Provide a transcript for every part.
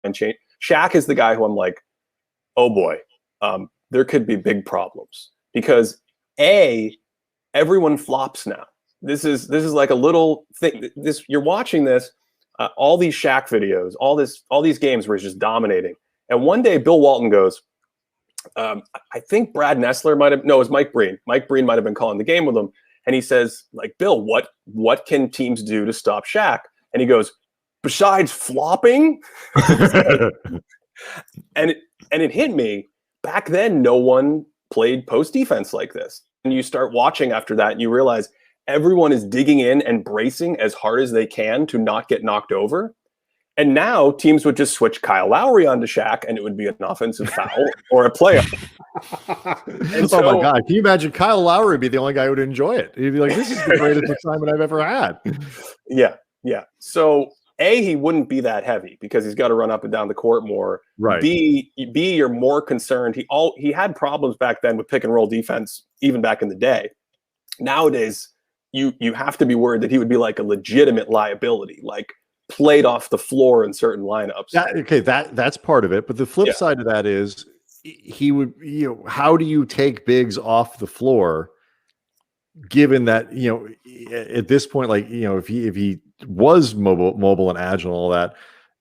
and change. Shaq is the guy who I'm like, oh boy, there could be big problems because everyone flops now. This is like a little thing. This you're watching this, all these Shaq videos, all these games where he's just dominating. And one day, Bill Walton goes, I think Brad Nessler might have, no, it was Mike Breen. Mike Breen might have been calling the game with him. And he says, like, Bill, what can teams do to stop Shaq? And he goes, besides flopping? and it hit me. Back then, no one played post defense like this. And you start watching after that and you realize everyone is digging in and bracing as hard as they can to not get knocked over. And now teams would just switch Kyle Lowry onto Shaq and it would be an offensive foul or a playoff. Oh my God. Can you imagine Kyle Lowry would be the only guy who would enjoy it? He'd be like, this is the greatest assignment I've ever had. Yeah. So he wouldn't be that heavy because he's got to run up and down the court more. Right. B, you're more concerned. He had problems back then with pick and roll defense, even back in the day. Nowadays, you have to be worried that he would be like a legitimate liability, like played off the floor in certain lineups. That's part of it. But the flip side of that is he would, how do you take bigs off the floor given that, at this point, like, if he was mobile and agile and all that,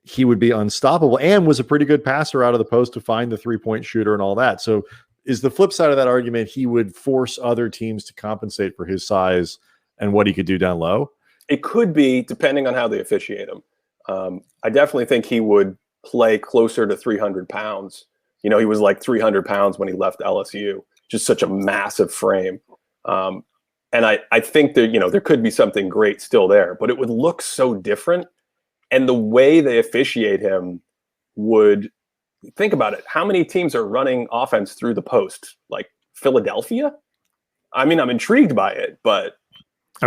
he would be unstoppable and was a pretty good passer out of the post to find the 3-point shooter and all that. So is the flip side of that argument, he would force other teams to compensate for his size and what he could do down low? It could be, depending on how they officiate him. I definitely think he would play closer to 300 pounds. He was like 300 pounds when he left LSU, just such a massive frame. And I think that, there could be something great still there, but it would look so different. And the way they officiate him would, think about it. How many teams are running offense through the post? Like Philadelphia? I mean, I'm intrigued by it, but